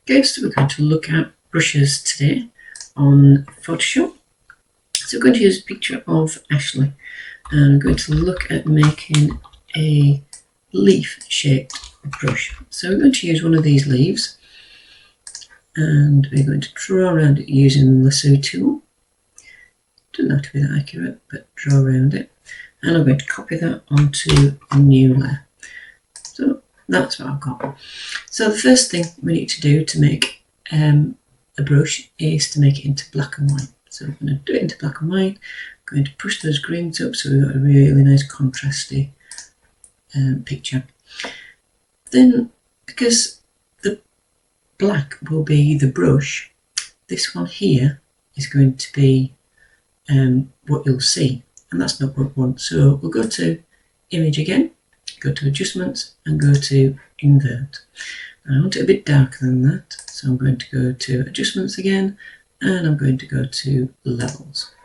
Okay, so we're going to look at brushes today on Photoshop. So we're going to use a picture of Ashley and I'm going to look at making a leaf shaped brush. So we're going to use one of these leaves and we're going to draw around it using the lasso tool. Doesn't have to be that accurate, but draw around it. And I'm going to copy that onto a new layer. So that's what I've got. So the first thing we need to do to make a brush is to make it into black and white. So I'm going to do it into black and white. I'm going to push those greens up so we've got a really nice contrasty picture. Then, because the black will be the brush, this one here is going to be what you'll see, and that's not what we want. So we'll go to Image again, go to Adjustments and go to Invert. And I want it a bit darker than that, so I'm going to go to Adjustments again and I'm going to go to Levels.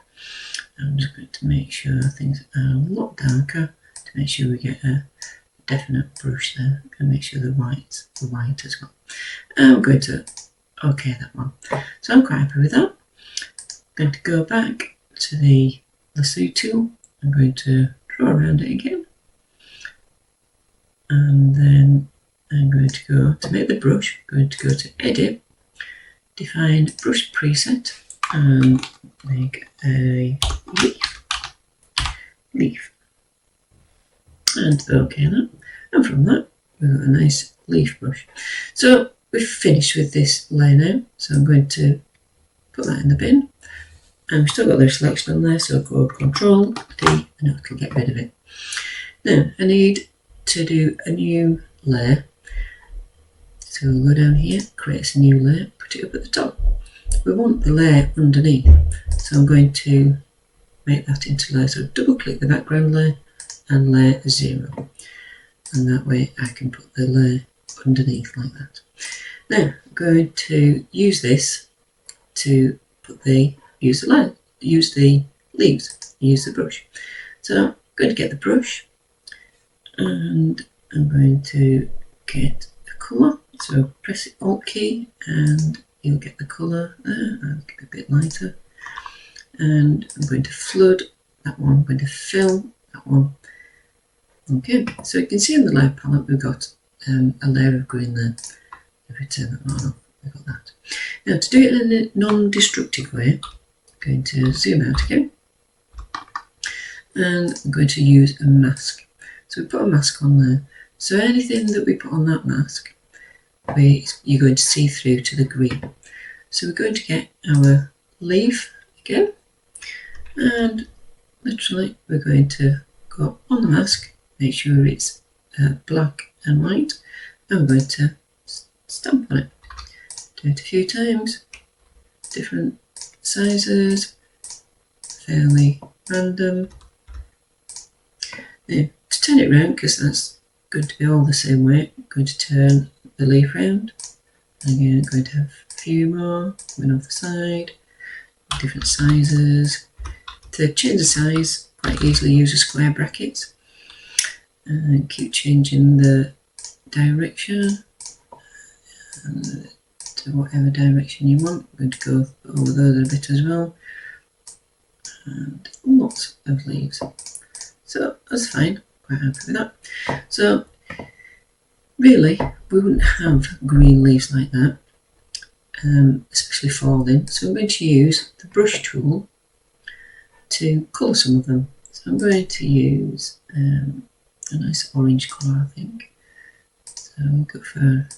I'm just going to make sure things are a lot darker to make sure we get a definite brush there. I'm going to make sure the white's white as well. And I'm going to OK that one. So I'm quite happy with that. I'm going to go back to the lasso tool. I'm going to draw around it again. And then I'm going to go to make the brush. I'm going to go to Edit, define Brush Preset, and make a leaf. And OK that. And from that, we've got a nice leaf brush. So we've finished with this layer now. So I'm going to put that in the bin. And we've still got the selection on there, so I'll go Control D and it'll get rid of it. Now I need to do a new layer. So we'll go down here, create a new layer, put it up at the top. We want the layer underneath, so I'm going to make that into layer. So double click the background layer and layer 0. And that way I can put the layer underneath like that. Now I'm going to use this to put use the leaves, use the brush. So I'm going to get the brush and I'm going to get a colour. So press the Alt key and you'll get the colour there. I'll get it a bit lighter. And I'm going to flood that one. I'm going to fill that one. Okay, so you can see in the layer palette we've got a layer of green there. If we turn that one off, we've got that. Now to do it in a non-destructive way, I'm going to zoom out again. And I'm going to use a mask. So we put a mask on there. So anything that we put on that mask, you're going to see through to the green. So we're going to get our leaf again. And literally we're going to go on the mask, make sure it's black and white. And we're going to stamp on it. Do it a few times, different sizes, fairly random. Now to turn it round, because that's going to be all the same way, I'm going to turn the leaf round. Again, I'm going to have a few more going off the side, different sizes. To change the size, quite easily use a square bracket and keep changing the direction to whatever direction you want. I'm going to go over those a bit as well, and lots of leaves. So that's fine, quite happy with that. So really we wouldn't have green leaves like that, especially falling. So I'm going to use the brush tool to colour some of them. So I'm going to use a nice orange colour, I think. So I'll go for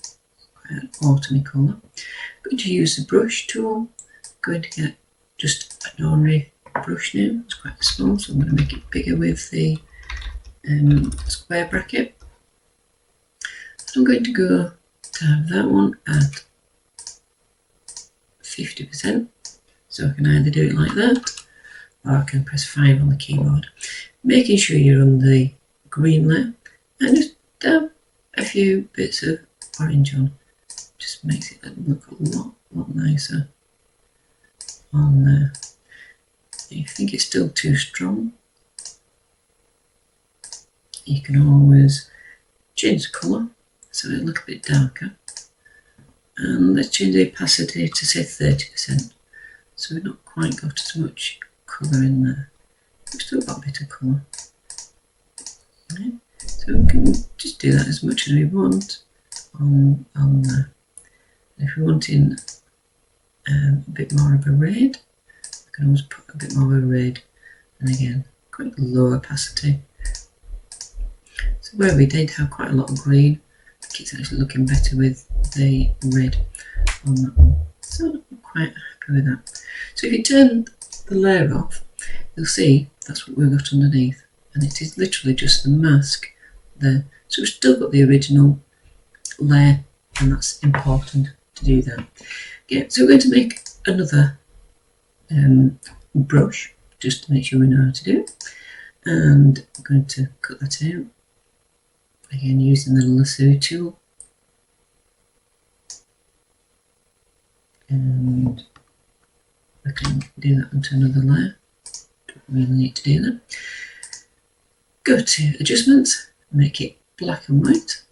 quite an autumny colour. I'm going to use the brush tool. I'm going to get just an ordinary brush now. It's quite small, so I'm going to make it bigger with the square bracket. I'm going to go to have that one at 50%. So I can either do it like that, or I can press 5 on the keyboard. Making sure you're on the green layer and just dab a few bits of orange on. Just makes it look a lot nicer on there. If you think it's still too strong, you can always change the colour so it'll look a bit darker. And let's change the opacity to say 30%. So we've not quite got as much colour in there. We've still got a bit of colour. Okay. So we can just do that as much as we want on there. If we want in a bit more of a red, we can always put a bit more of a red, and again, quite low opacity. So where we did have quite a lot of green, I think it's actually looking better with the red on that one. So I'm quite happy with that. So if you turn the layer off, you'll see that's what we've got underneath, and it is literally just the mask there. So we've still got the original layer, and that's important to do that. Yeah, so we're going to make another brush just to make sure we know how to do it, and I'm going to cut that out again using the lasso tool, and we can do that onto another layer. Don't really need to do that. Go to adjustments, make it black and white,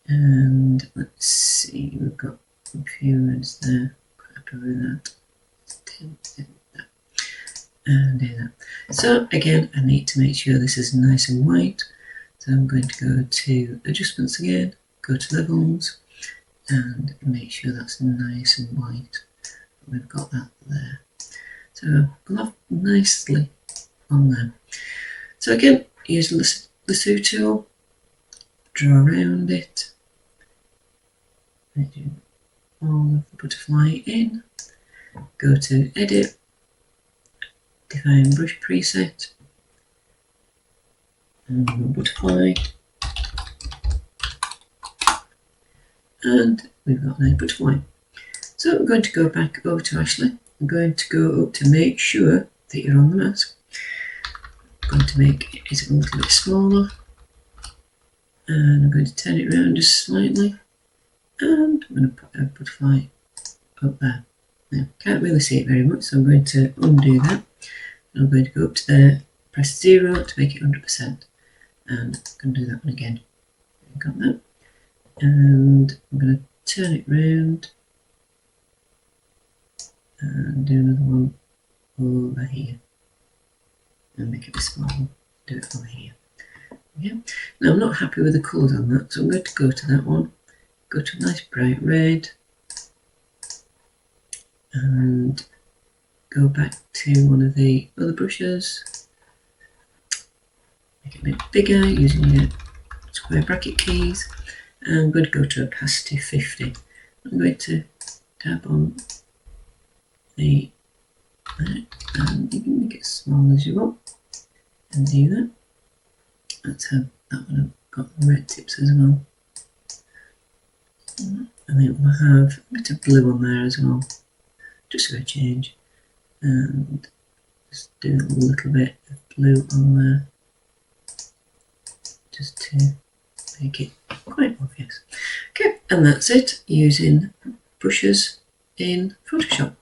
and let's see, we've got a few reds there. Quite happy with that. And do that. So again, I need to make sure this is nice and white. So I'm going to go to adjustments again, go to levels, and make sure that's nice and white. We've got that there. So glove nicely on there. So again, use the lasso tool, draw around it, make all of the butterfly in, go to edit, define brush preset, and butterfly, and we've got a butterfly. So I'm going to go back over to Ashley. I'm going to go up to make sure that you're on the mask. I'm going to make it a little bit smaller, and I'm going to turn it around just slightly, and I'm going to put a butterfly up there. Now, can't really see it very much, so I'm going to undo that. I'm going to go up to there, press 0 to make it 100%, and I'm going to do that one again. Got that, and I'm going to turn it round and do another one over here, and make it a small. Do it over here. Yeah. Now I'm not happy with the colours on that, so I'm going to go to that one, go to a nice bright red, and go back to one of the other brushes, make it a bit bigger using your square bracket keys, and I'm going to go to opacity 50. I'm going to tap on the and you can make it as small as you want and do that. That's how that one I've got the red tips as well. And then we'll have a bit of blue on there as well, just for a change. And just do a little bit of blue on there, just to make it quite obvious. Okay, and that's it using brushes in Photoshop.